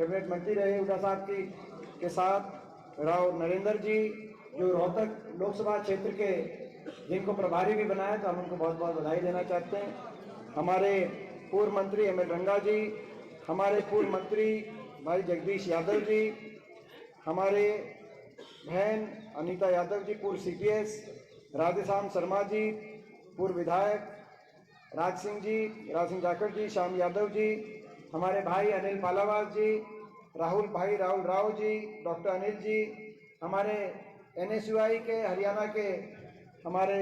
Cabinet मंत्री रहे हुड्डा साहब की के साथ राव नरेंद्र जी जो रोहतक लोकसभा क्षेत्र के जिनको प्रभारी भी बनाया, तो हम उनको बहुत बहुत बधाई देना चाहते हैं। हमारे पूर्व मंत्री एम एल रंगा जी, हमारे पूर्व मंत्री भाई जगदीश यादव जी, हमारे बहन अनीता यादव जी पूर्व CPS, राधेश्याम शर्मा जी पूर्व विधायक, राज सिंह जाखड़ जी, श्याम यादव जी, हमारे भाई अनिल पालावास जी, राहुल राव जी, डॉक्टर अनिल जी, हमारे NSUI के हरियाणा के हमारे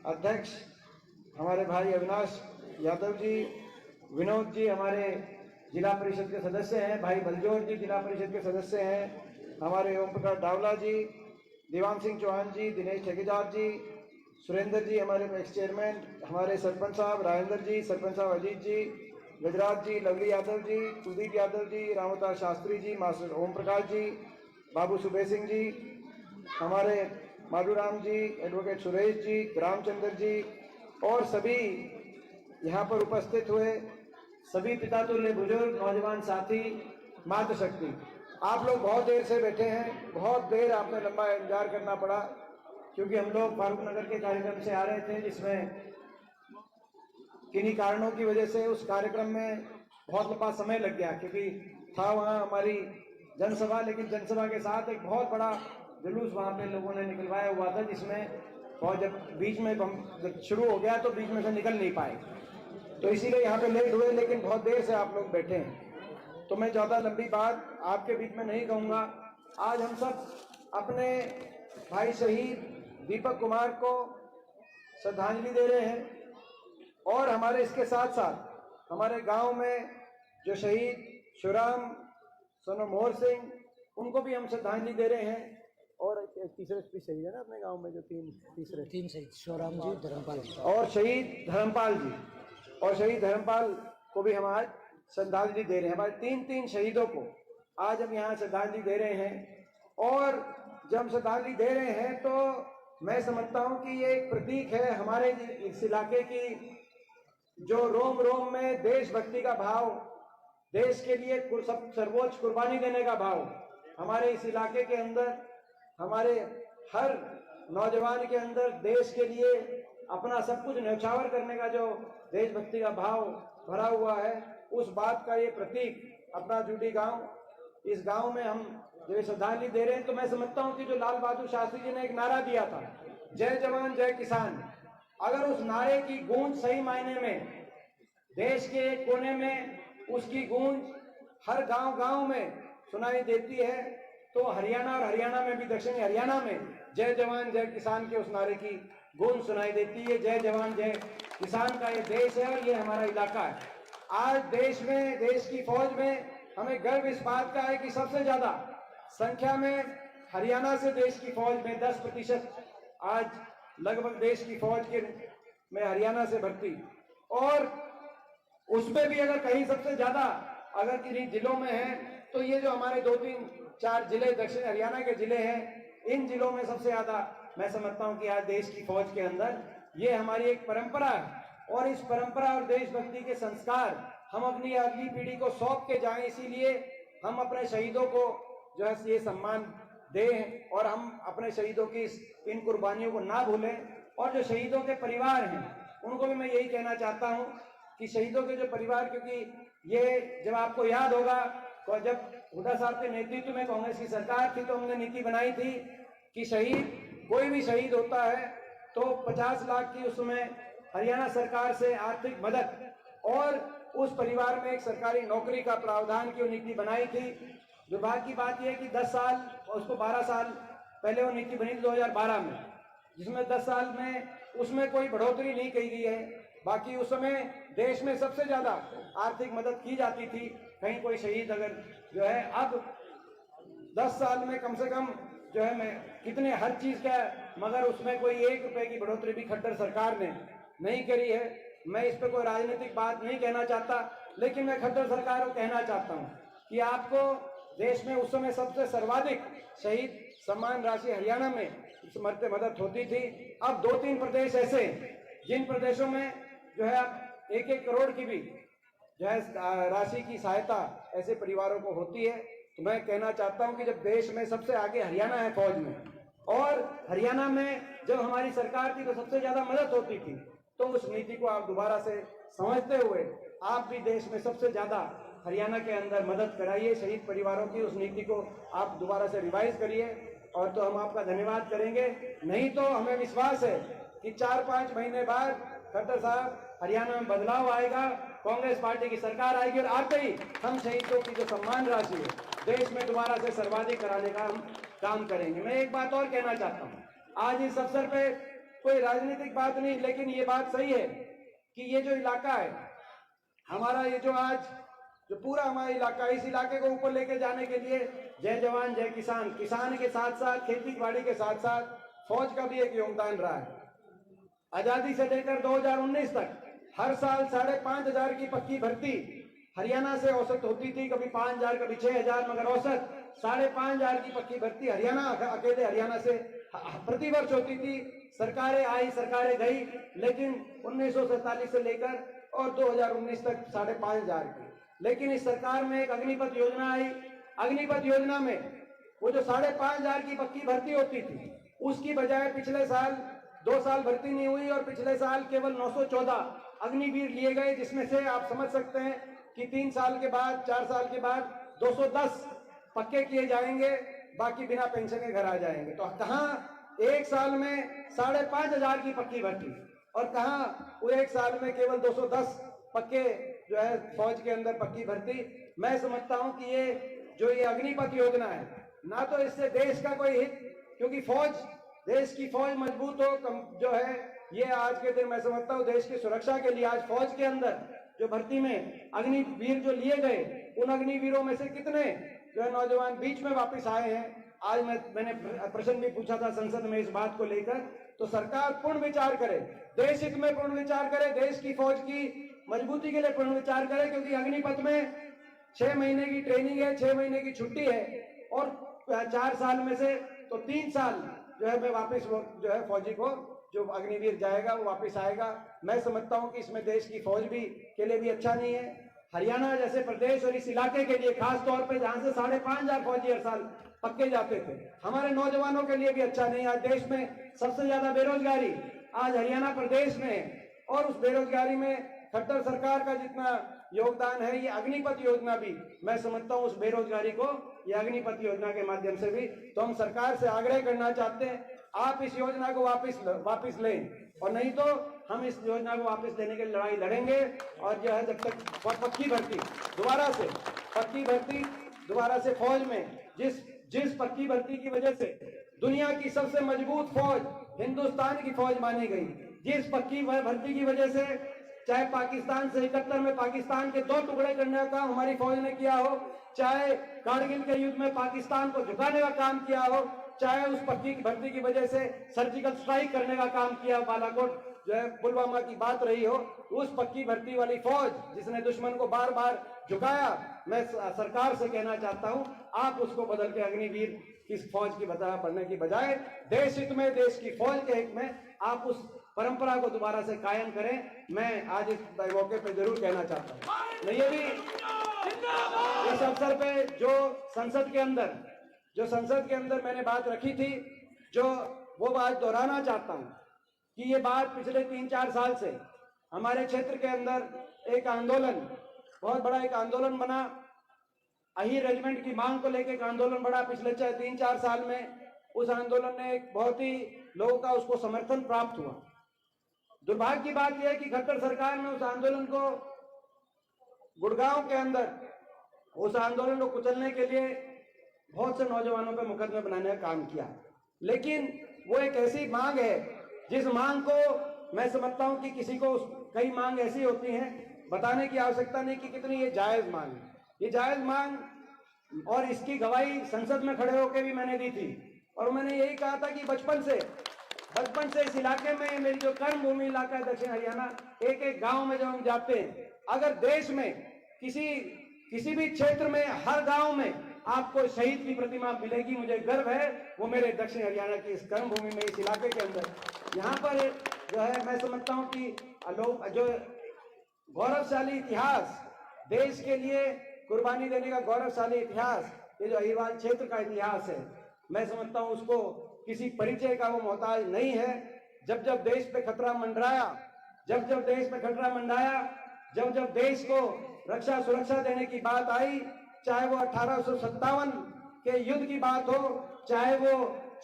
अध्यक्ष हमारे भाई अविनाश यादव जी, विनोद जी हमारे जिला परिषद के सदस्य हैं, भाई बलजोर जी जिला परिषद के सदस्य हैं, हमारे ओम प्रकाश डावला जी, दीवान सिंह चौहान जी, दिनेश ठेकेदार जी, सुरेंद्र जी हमारे एक्स चेयरमैन, हमारे सरपंच साहब राजेंद्र जी, सरपंच साहब अजीत जी, गजराज जी, लवली यादव जी, कुलदीप यादव जी, रामवतार शास्त्री जी, मास्टर ओम प्रकाश जी, बाबू सुबे सिंह जी, हमारे माधुराम जी, एडवोकेट सुरेश जी, रामचंद्र जी और सभी यहाँ पर उपस्थित हुए सभी पिता तुल्य बुजुर्ग नौजवान साथी, मातृशक्ति, आप लोग बहुत देर से बैठे हैं, बहुत देर आपने लंबा इंतजार करना पड़ा क्योंकि हम लोग फारूक नगर के कार्यक्रम से आ रहे थे जिसमें किन्हीं कारणों की वजह से उस कार्यक्रम में बहुत लंबा समय लग गया क्योंकि था वहाँ हमारी जनसभा, लेकिन जनसभा के साथ एक बहुत बड़ा जुलूस वहाँ पे लोगों ने निकलवाया हुआ था जिसमें और जब बीच में जब शुरू हो गया तो बीच में से निकल नहीं पाए, तो इसीलिए यहाँ पे लेट हुए, लेकिन बहुत देर से आप लोग बैठे हैं तो मैं ज़्यादा लंबी बात आपके बीच में नहीं कहूँगा। आज हम सब अपने भाई शहीद दीपक कुमार को श्रद्धांजलि दे रहे हैं और हमारे इसके साथ साथ हमारे गांव में जो शहीद शिवराम सोनो मोहर सिंह उनको भी हम श्रद्धांजलि दे रहे हैं और तीसरे भी शहीद है ना अपने गांव में जो तीन शहीद शिवराम जी, धर्मपाल जी और शहीद धर्मपाल को भी हम आज श्रद्धांजलि दे रहे हैं। हमारे तीन शहीदों को आज हम यहाँ श्रद्धांजलि दे रहे हैं और जब हम श्रद्धांजलि दे रहे हैं तो मैं समझता हूँ कि ये एक प्रतीक है हमारे इस इलाके की जो रोम रोम में देशभक्ति का भाव, देश के लिए सर्वोच्च कुर्बानी देने का भाव हमारे इस इलाके के अंदर, हमारे हर नौजवान के अंदर देश के लिए अपना सब कुछ न्यौछावर करने का जो देशभक्ति का भाव भरा हुआ है, उस बात का ये प्रतीक अपना जूडी गांव, इस गांव में हम जो श्रद्धांजलि दे रहे हैं। तो मैं समझता हूं कि जो लाल बहादुर शास्त्री जी ने एक नारा दिया था, जय जवान जय किसान, अगर उस नारे की गूंज सही मायने में देश के एक कोने में उसकी गूंज हर गांव में सुनाई देती है, तो हरियाणा और हरियाणा में भी दक्षिणी हरियाणा में जय जवान जय किसान के उस नारे की गूंज सुनाई देती है। जय जवान जय किसान का ये देश है और ये हमारा इलाका है। आज देश में, देश की फौज में हमें गर्व इस बात का है कि सबसे ज्यादा संख्या में हरियाणा से देश की फौज में 10% आज लगभग देश की फौज के में हरियाणा से भर्ती, और उसमें भी अगर कहीं सबसे ज्यादा अगर किन्हीं जिलों में है तो ये जो हमारे 2-3-4 जिले दक्षिण हरियाणा के जिले हैं, इन जिलों में सबसे ज्यादा मैं समझता हूं कि आज देश की फौज के अंदर ये हमारी एक परंपरा है और इस परंपरा और देशभक्ति के संस्कार हम अपनी अगली पीढ़ी को सौंप के जाएं। इसीलिए हम अपने शहीदों को जो है ये सम्मान दें और हम अपने शहीदों की इन कुर्बानियों को ना भूलें, और जो शहीदों के परिवार हैं उनको भी मैं यही कहना चाहता हूं कि शहीदों के जो परिवार, क्योंकि ये जब आपको याद होगा तो जब हुड्डा साहब के नेतृत्व में कांग्रेस की सरकार थी तो हमने नीति बनाई थी कि शहीद, कोई भी शहीद होता है तो 50 लाख की उस समय हरियाणा सरकार से आर्थिक मदद और उस परिवार में एक सरकारी नौकरी का प्रावधान की नीति बनाई थी। दुर्भाग्य की बात यह है कि 10 साल और उसको 12 साल पहले वो नीति बनी 2012 में, जिसमें 10 साल में उसमें कोई बढ़ोतरी नहीं की गई है। बाकी उस समय देश में सबसे ज्यादा आर्थिक मदद की जाती थी, कहीं कोई शहीद अगर जो है, अब 10 साल में कम से कम जो है मैं कितने हर चीज का, मगर उसमें कोई 1 रुपए की बढ़ोतरी भी खट्टर सरकार ने नहीं करी है। मैं इस पर कोई राजनीतिक बात नहीं कहना चाहता, लेकिन मैं खट्टर सरकार को कहना चाहता हूं कि आपको देश में उस समय सबसे सर्वाधिक शहीद सम्मान राशि हरियाणा में मदद होती थी। अब 2-3 प्रदेश ऐसे जिन प्रदेशों में जो है 1-1 करोड़ की भी जो है राशि की सहायता ऐसे परिवारों को होती है। तो मैं कहना चाहता हूं कि जब देश में सबसे आगे हरियाणा है फौज में, और हरियाणा में जब हमारी सरकार थी तो सबसे ज्यादा मदद होती थी, तो उस नीति को आप दोबारा से समझते हुए आप भी देश में सबसे ज्यादा हरियाणा के अंदर मदद कराइए शहीद परिवारों की। उस नीति को आप दोबारा से रिवाइज करिए, और तो हम आपका धन्यवाद करेंगे। नहीं तो हमें विश्वास है कि 4-5 महीने बाद खट्टर साहब हरियाणा में बदलाव आएगा, कांग्रेस पार्टी की सरकार आएगी, और आते ही हम शहीदों की जो सम्मान राशि है देश में दोबारा से सर्वाधिक कराने का हम काम करेंगे। मैं एक बात और कहना चाहता हूँ, आज इस अवसर पे कोई राजनीतिक बात नहीं, लेकिन ये बात सही है कि ये जो इलाका है हमारा, ये जो आज जो पूरा हमारा इलाका, इस इलाके को ऊपर लेके जाने के लिए जय जवान जय किसान, किसान के साथ साथ खेती बाड़ी के साथ साथ फौज का भी एक योगदान रहा है। आजादी से लेकर 2019 तक हर साल 5,500 की पक्की भर्ती हरियाणा से औसत होती थी, कभी 5,000 कभी 6,000, मगर औसत 5,500 की पक्की भर्ती हरियाणा, अकेले हरियाणा से प्रतिवर्ष होती थी। सरकारें आई सरकारें गई, लेकिन 1947 से लेकर और 2019 तक 5,500 की। लेकिन इस सरकार में एक अग्निपथ योजना आई। अग्निपथ योजना में वो जो 5,500 की पक्की भर्ती होती थी, उसकी बजाय पिछले साल 2 साल भर्ती नहीं हुई, और पिछले साल केवल 914 अग्निवीर लिए गए, जिसमें से आप समझ सकते हैं कि 3 साल के बाद 4 साल के बाद 210 पक्के किए जाएंगे, बाकी बिना पेंशन के घर आ जाएंगे। तो कहाँ एक साल में 5,500 की पक्की भर्ती, और कहाँ वो एक साल में केवल 210 पक्के जो है फौज के अंदर पक्की भर्ती। मैं समझता हूं कि ये अग्निपथ योजना है, ना तो इससे देश का कोई हित, क्योंकि फौज, देश की फौज मजबूत हो जो है, ये आज के दिन मैं समझता हूँ देश की सुरक्षा के लिए आज फौज के अंदर जो भर्ती में अग्निवीर जो लिए गए, उन अग्निवीरों में से कितने जो है नौजवान बीच में वापस आए हैं। आज मैंने प्रश्न भी पूछा था संसद में इस बात को लेकर। तो सरकार पूर्ण विचार करे, देश हित में पूर्ण विचार करे, देश की फौज की मजबूती के लिए पूर्ण विचार करे, क्योंकि अग्निपथ में 6 महीने की ट्रेनिंग है, 6 महीने की छुट्टी है, और 4 साल में से तो 3 साल जो है मैं वापस जो है फौजी को जो अग्निवीर जाएगा वो वापस आएगा। मैं समझता हूं कि इसमें देश की फौज भी के लिए भी अच्छा नहीं है। हरियाणा जैसे प्रदेश और इस इलाके के लिए खास तौर पे जहां से 5,500 फौजी हर साल पक्के जाते थे, हमारे नौजवानों के लिए भी अच्छा नहीं। आज देश में सबसे ज्यादा बेरोजगारी आज हरियाणा प्रदेश में है, और उस बेरोजगारी में खट्टर सरकार का जितना योगदान है, ये अग्निपथ योजना भी मैं समझता हूं उस बेरोजगारी को ये अग्निपथ योजना के माध्यम से भी। तो हम सरकार से आग्रह करना चाहते हैं, आप इस योजना को वापस लें, और नहीं तो हम इस योजना को वापस लेने की लड़ाई लड़ेंगे। और जो है जब तक पक्की भर्ती दोबारा से फौज में जिस पक्की भर्ती की वजह से दुनिया की सबसे मजबूत फौज हिंदुस्तान की फौज मानी गई, जिस पक्की भर्ती की वजह से चाहे पाकिस्तान से 71 में पाकिस्तान के 2 टुकड़े करने का काम हमारी फौज ने किया हो, चाहे कारगिल के युद्ध में पाकिस्तान को झुकाने का काम किया हो, चाहे उस पक्की भर्ती की वजह से सर्जिकल स्ट्राइक करने का काम किया, बालाकोट जो है पुलवामा की बात रही हो, उस पक्की भर्ती वाली फौज जिसने दुश्मन को बार बार झुकाया, मैं सरकार से कहना चाहता हूं आप उसको बदल के अग्निवीर इस फौज की बनने की बजाय देश हित में, देश की फौज के हित में आप उस परंपरा को दोबारा से कायम करें। मैं आज इस मौके पे जरूर कहना चाहता हूं। मैं ये भी इस अवसर पे जो संसद के अंदर मैंने बात रखी थी, जो वो बात दोहराना चाहता हूं कि ये बात पिछले 3-4 साल से हमारे क्षेत्र के अंदर एक आंदोलन, बहुत बड़ा एक आंदोलन बना, अहीर रेजिमेंट की मांग को लेकर एक आंदोलन बढ़ा पिछले 3-4 साल में। उस आंदोलन ने एक बहुत ही लोगों का उसको समर्थन प्राप्त हुआ। दुर्भाग्य की बात यह है कि खट्टर सरकार ने उस आंदोलन को गुड़गांव के अंदर उस आंदोलन को कुचलने के लिए बहुत से नौजवानों पर मुकदमे बनाने का काम किया। लेकिन वो एक ऐसी मांग है जिस मांग को मैं समझता हूं कि किसी को कई मांग ऐसी होती हैं बताने की आवश्यकता नहीं कि कितनी ये जायज मांग है। ये जायज मांग, और इसकी गवाही संसद में खड़े होकर भी मैंने दी थी, और मैंने यही कहा था कि बचपन से इस इलाके में, मेरी जो कर्म भूमि इलाका है दक्षिण हरियाणा, एक गांव में जब हम जाते हैं, अगर देश में किसी भी क्षेत्र में हर गांव में आपको शहीद की प्रतिमा मिलेगी, मुझे गर्व है वो मेरे दक्षिण हरियाणा की इस कर्म भूमि में, इस इलाके के अंदर। यहाँ पर जो है मैं समझता हूँ कि लोग जो गौरवशाली इतिहास देश के लिए कुर्बानी देने का गौरवशाली इतिहास, ये जो अहिरवाल क्षेत्र का इतिहास है, मैं समझता हूँ उसको किसी परिचय का वो मोहताज नहीं है। जब जब देश पे खतरा मंडराया, जब जब देश पे खतरा मंडराया, जब जब देश को रक्षा सुरक्षा देने की बात आई, चाहे वो 1857 के युद्ध की बात हो, चाहे वो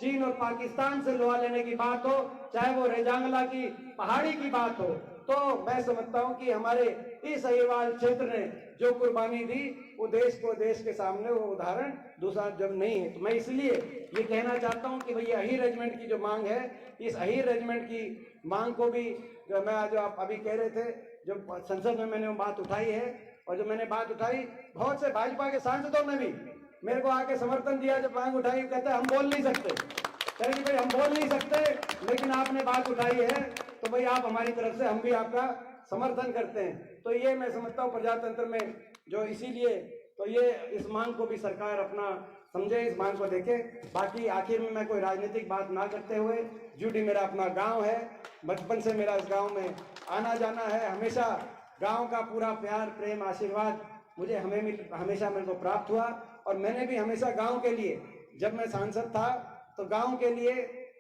चीन और पाकिस्तान से लोहा लेने की बात हो, चाहे वो रेजांगला की पहाड़ी की बात हो, तो मैं समझता हूं कि हमारे इस अहिरवाल क्षेत्र ने जो कुर्बानी दी वो देश के सामने वो उदाहरण दूसरा जब नहीं है। तो मैं इसलिए ये कहना चाहता हूं कि भैया अहिर रेजिमेंट की जो मांग है, इस अहिर रेजिमेंट की मांग को भी जो आप अभी कह रहे थे, जो संसद में मैंने वो बात उठाई है, और जो मैंने बात उठाई, बहुत से भाजपा के सांसदों ने भी मेरे को आके समर्थन दिया। जब मांग उठाई, कहते हम बोल नहीं सकते, कहें कि भाई हम बोल नहीं सकते, लेकिन आपने बात उठाई है तो भाई आप हमारी तरफ से, हम भी आपका समर्थन करते हैं। तो ये मैं समझता हूँ प्रजातंत्र में जो, इसीलिए तो ये इस मांग को भी सरकार अपना समझे, इस मांग को देखे। बाकी आखिर में मैं कोई राजनीतिक बात ना करते हुए, जूडी मेरा अपना गांव है, बचपन से मेरा इस गांव में आना जाना है, हमेशा गांव का पूरा प्यार प्रेम आशीर्वाद मुझे हमेशा मेरे को प्राप्त हुआ। और मैंने भी हमेशा गांव के लिए, जब मैं सांसद था तो गांव के लिए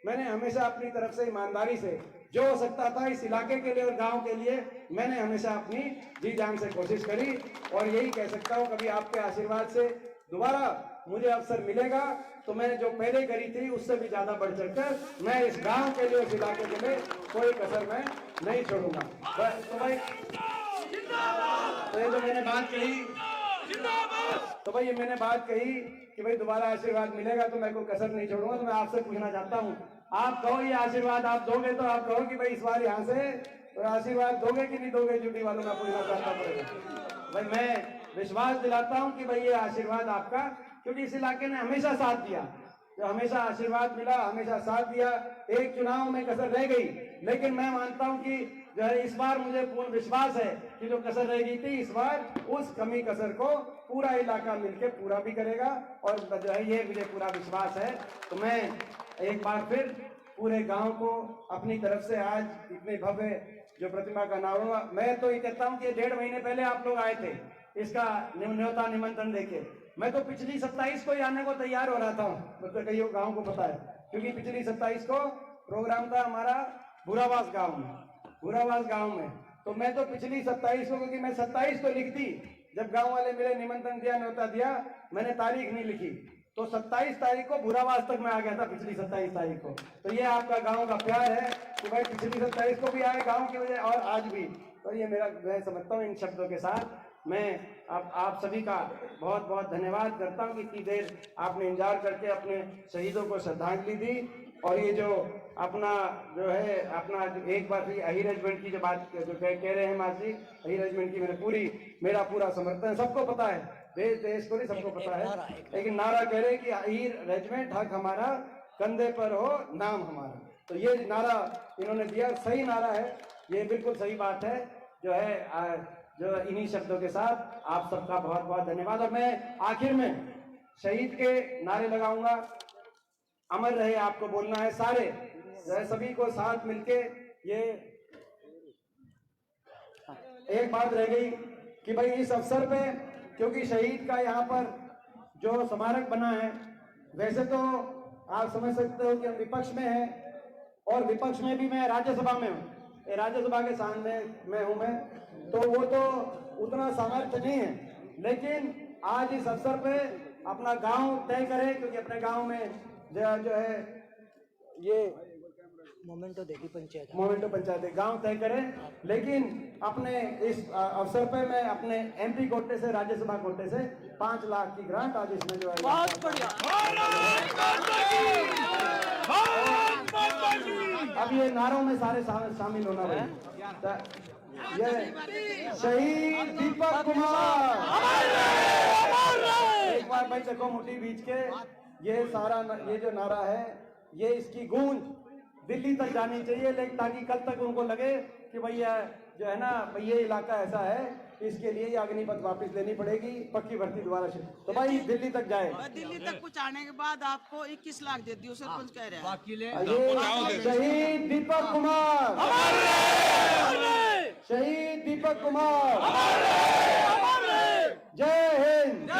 मैंने हमेशा अपनी तरफ से ईमानदारी से जो हो सकता था इस इलाके के लिए और गांव के लिए मैंने हमेशा अपनी जी जान से कोशिश करी। और यही कह सकता हूं, कभी आपके आशीर्वाद से दोबारा मुझे अवसर मिलेगा तो मैं जो पहले करी थी उससे भी ज्यादा बढ़ चढ़कर मैं इस गांव के लिए, उस इलाके के लिए कोई कसर मैं नहीं छोड़ूंगा। तो भाई, तो ये जो मैंने बात कही, तो भाई ये मैंने बात कही कि भाई दोबारा आशीर्वाद मिलेगा तो मैं कोई कसर नहीं छोड़ूंगा। तो मैं आपसे पूछना चाहता हूँ, आप कहो ये आशीर्वाद आप दोगे, तो आप कहो कि भाई इस बार यहाँ से तो आशीर्वाद दोगे कि नहीं दोगे? जूडी वालों में पूछना चाहता पड़ेगा। भाई मैं विश्वास दिलाता हूँ कि भाई ये आशीर्वाद आपका, क्योंकि इस इलाके ने हमेशा साथ दिया, जो हमेशा आशीर्वाद मिला, हमेशा साथ दिया। एक चुनाव में कसर रह गई, लेकिन मैं मानता हूँ कि जो है इस बार मुझे पूर्ण विश्वास है कि जो कसर रह गई थी, इस बार उस कमी कसर को पूरा इलाका मिलकर पूरा भी करेगा, और जो है ये मुझे पूरा विश्वास है। तो मैं एक बार फिर पूरे गांव को अपनी तरफ से आज इतने भव्य जो प्रतिमा का अनावरण, मैं तो ये कहता हूँ कि 1.5 महीने पहले आप लोग आए थे इसका न्योता निमंत्रण देके। मैं तो पिछली 27 को ही आने को तैयार हो रहा था, मतलब कई गांव को पता है, क्योंकि पिछली 27 को प्रोग्राम था हमारा भूरावास गांव में, भूरावास गांव में। तो मैं तो पिछली 27 को, क्योंकि मैं 27 को लिख दी, जब गांव वाले मेरे निमंत्रण दिया, न्योता दिया, मैंने तारीख नहीं लिखी, तो 27 तारीख को भूरावास तक मैं आ गया था, पिछली 27 तारीख को। तो ये आपका गांव का प्यार है कि भाई पिछली 27 को भी आए गांव की वजह, और आज भी। तो ये मेरा, मैं समझता हूँ इन शब्दों के साथ मैं आप सभी का बहुत बहुत धन्यवाद करता हूँ कि इतनी देर आपने इंतजार करके अपने शहीदों को श्रद्धांजलि दी। और ये जो अपना जो है अपना एक बार फिर अहिर रेजिमेंट की जो बात जो कह रहे हैं मासी, अहिर रेजिमेंट की मेरा पूरा समर्थन, सबको पता है, देश को नहीं सबको पता है, लेकिन नारा कह रहे हैं कि अहिर रेजिमेंट हक हमारा, कंधे पर हो नाम हमारा। तो ये नारा इन्होंने दिया, सही नारा है, ये बिल्कुल सही बात है। जो है जो इन्हीं शब्दों के साथ आप सबका बहुत बहुत धन्यवाद। और मैं आखिर में शहीद के नारे लगाऊंगा, अमर रहे आपको बोलना है सारे, जो है सभी को साथ मिलके। ये एक बात रह गई कि भाई इस अवसर पे, क्योंकि शहीद का यहाँ पर जो स्मारक बना है, वैसे तो आप समझ सकते हो कि हम विपक्ष में हैं, और विपक्ष में भी मैं राज्यसभा में हूँ, राज्यसभा के सामने में हूँ मैं, तो वो तो उतना सामर्थ्य नहीं है। लेकिन आज इस अवसर पे अपना गांव तय करें, क्योंकि अपने गांव में जो है ये मोमेंटो पंचायत गांव तय करें। लेकिन अपने इस अवसर पे मैं अपने एमपी कोटे से, राज्यसभा कोटे से 5 लाख की ग्रांट आज इसमें जो है, बहुत बढ़िया। अब ये नारों में सारे शामिल होना भाई। ये शहीद दीपक कुमार, एक बार भाई देखो मुट्ठी बीच के, ये सारा ये जो नारा है, ये इसकी गूंज दिल्ली तक जानी चाहिए, लेकिन ताकि कल तक उनको लगे कि भैया जो है ना, भाई ये इलाका ऐसा है, इसके लिए ये अग्निपथ वापस लेनी पड़ेगी, पक्की भर्ती दोबारा से, तो भाई दिल्ली तक जाए। दिल्ली तक पहुंचाने के बाद आपको 21 लाख दे दियो, सरपंच कह रहे हैं। शहीद दीपक कुमार, शहीद दीपक कुमार। जय हिंद।